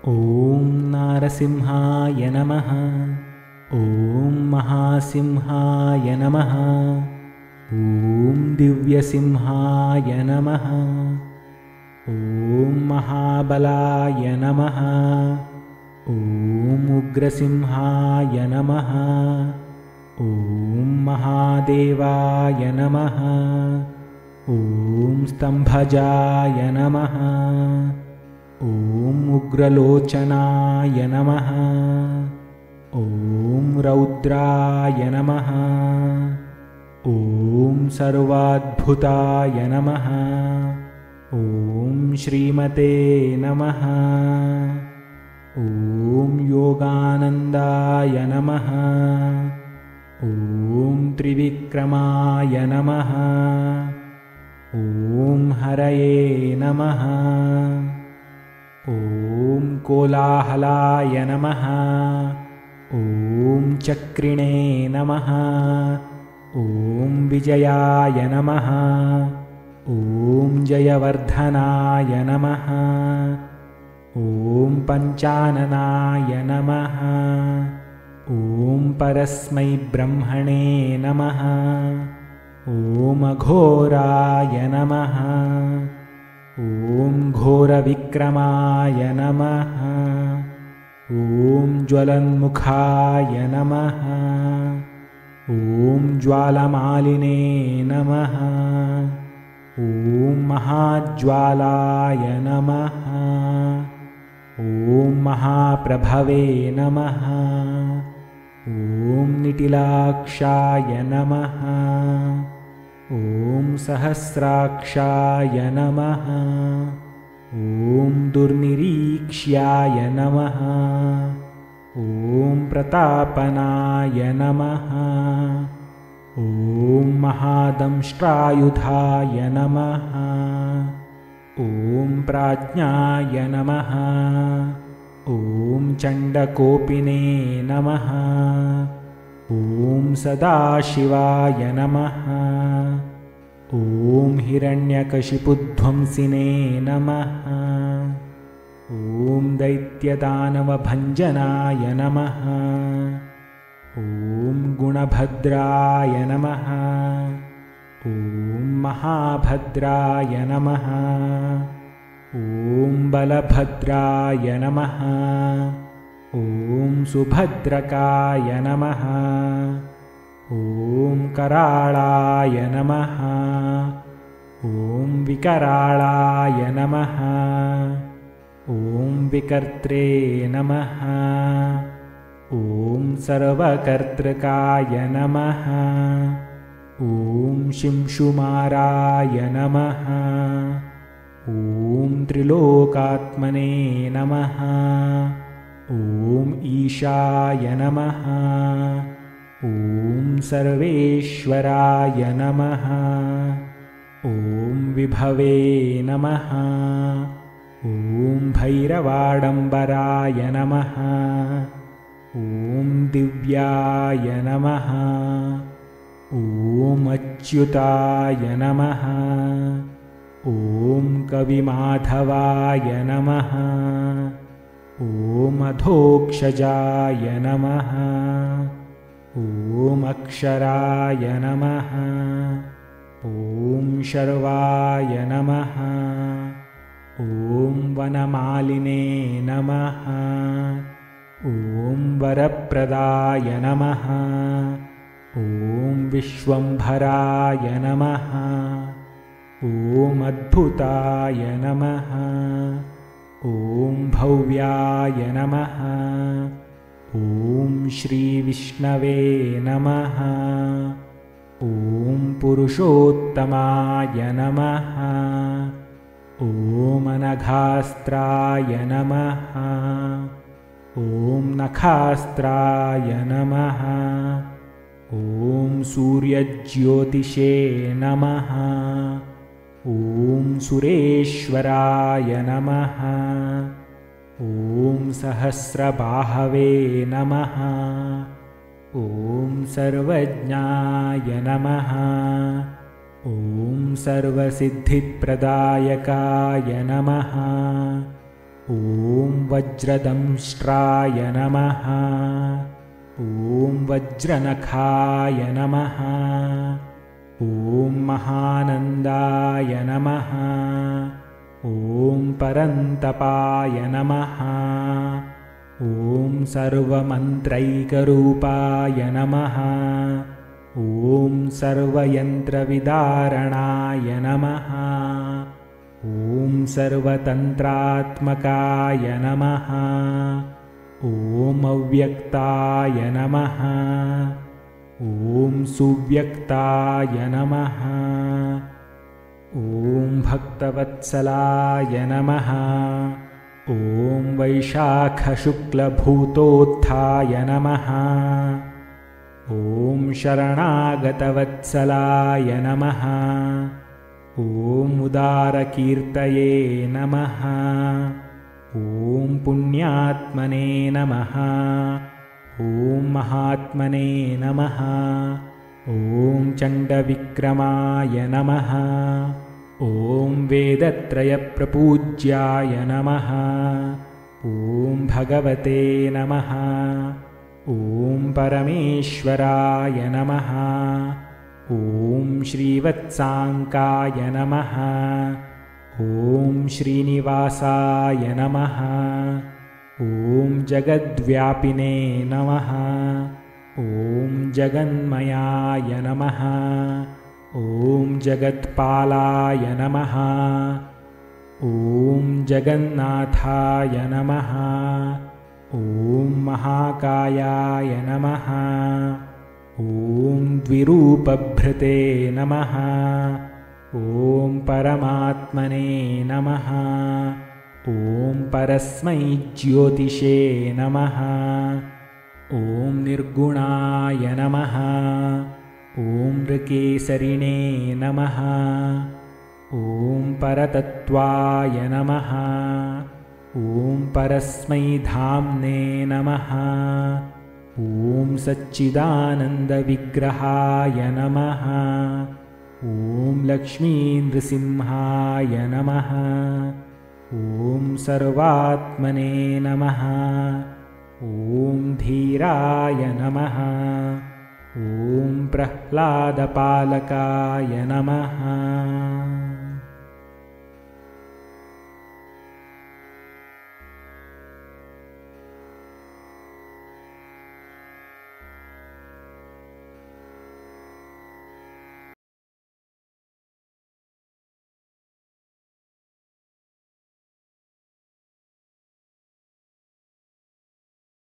ॐ नारसिंहाय नमः। ॐ महासिंहाय नमः। ॐ दिव्यसिंहाय नमः। ॐ महाबलाय नमः। ॐ उग्रसिंहाय नमः। ॐ महादेवाय नमः। ॐ स्तम्भजाय नमः। ॐ उग्रलोचनाय नमः। ॐ रौद्राय नमः। ॐ सर्वाद्भुताय नमः। ॐ श्रीमते नमः। ॐ योगानन्दाय नमः। ॐ त्रिविक्रमाय नमः। ॐ हरये नमः। ॐ कोलाहलाय नमः। ॐ चक्रिणे नमः। ॐ विजयाय नमः। ॐ जयवर्धनाय नमः। ॐ पञ्चाननाय नमः। ॐ परस्मै ब्रह्मणे नमः। ॐ अघोराय नमः। ॐ घोरविक्रमाय नमः। ॐ ज्वलन्मुखाय नमः। ॐ ज्वालमालिने नमः। ॐ महाज्वालाय नमः। ॐ महाप्रभवे नमः। ॐ निटिलाक्षाय नमः। ॐ सहस्राक्षाय नमः। ॐ दुर्निरीक्ष्याय नमः। ॐ प्रतापनाय नमः। ॐ महादंष्ट्रायुधाय नमः। ॐ प्राज्ञाय नमः। ॐ चण्डकोपिने नमः। ॐ सदाशिवाय नमः। ॐ हिरण्यकशिपुध्वंसिने नमः। ॐ दैत्यदानवभञ्जनाय नमः। ॐ गुणभद्राय नमः। ॐ महाभद्राय नमः। ॐ बलभद्राय नमः। ॐ सुभद्रकाय नमः। ॐ कराळाय नमः। ॐ विकराळाय नमः। ॐ विकर्त्रे नमः। ॐ सर्वकर्तृकाय नमः। ॐ शिंशुमाराय नमः। ॐ त्रिलोकात्मने नमः। ॐ ईशाय नमः। ॐ सर्वेश्वराय नमः। ॐ विभवे नमः। ॐ भैरवाडम्बराय नमः। ॐ दिव्याय नमः। ॐ अच्युताय नमः। ॐ कविमाधवाय नमः। ॐ अधोक्षजाय नमः। ॐ अक्षराय नमः। ॐ शर्वाय नमः। ॐ वनमालिने नमः। ॐ वरप्रदाय नमः। ॐ विश्वम्भराय नमः। ॐ अद्भुताय नमः। ॐ भव्याय नमः। ॐ श्रीविष्णवे नमः। ॐ पुरुषोत्तमाय नमः। ॐ अनघास्त्राय नमः। ॐ नखास्त्राय नमः। ॐ सूर्यज्योतिषे नमः। ॐ सुरेश्वराय नमः। ॐ सहस्रबाहवे नमः। ॐ सर्वज्ञाय नमः। ॐ सर्वसिद्धिप्रदायकाय नमः। ॐ वज्रदंष्ट्राय नमः। ॐ वज्रनखाय नमः। ॐ महानन्दाय नमः। ॐ परन्तपाय नमः। ॐ सर्वमन्त्रैकरूपाय नमः। ॐ सर्वयन्त्रविदारणाय नमः। ॐ सर्वतन्त्रात्मकाय नमः। ॐ अव्यक्ताय नमः। ॐ सुव्यक्ताय नमः। ॐ भक्तवत्सलाय नमः। ॐ वैशाखशुक्लभूतोत्थाय नमः। ॐ शरणागतवत्सलाय नमः। ॐ उदारकीर्तये नमः। ॐ पुण्यात्मने नमः। ॐ महात्मने नमः। ॐ चण्डविक्रमाय नमः। ॐ वेदत्रयप्रपूज्याय नमः। ॐ भगवते नमः। ॐ परमेश्वराय नमः। ॐ श्रीवत्साङ्काय नमः। ॐ श्रीनिवासाय नमः। ॐ जगद्व्यापिने नमः। ॐ जगन्मयाय नमः। ॐ जगत्पालाय नमः। ॐ जगन्नाथाय नमः। ॐ महाकायाय नमः। ॐ द्विरूपभृते नमः। ॐ परमात्मने नमः। ॐ परस्मै ज्योतिषे नमः। ॐ निर्गुणाय नमः। ॐ नृकेसरिणे नमः। ॐ परतत्त्वाय नमः। ॐ परस्मै धाम्ने नमः। ॐ सच्चिदानन्दविग्रहाय नमः। ॐ लक्ष्मीनृसिंहाय नमः। ॐ सर्वात्मने नमः। ॐ धीराय नमः। ॐ प्रह्लादपालकाय नमः।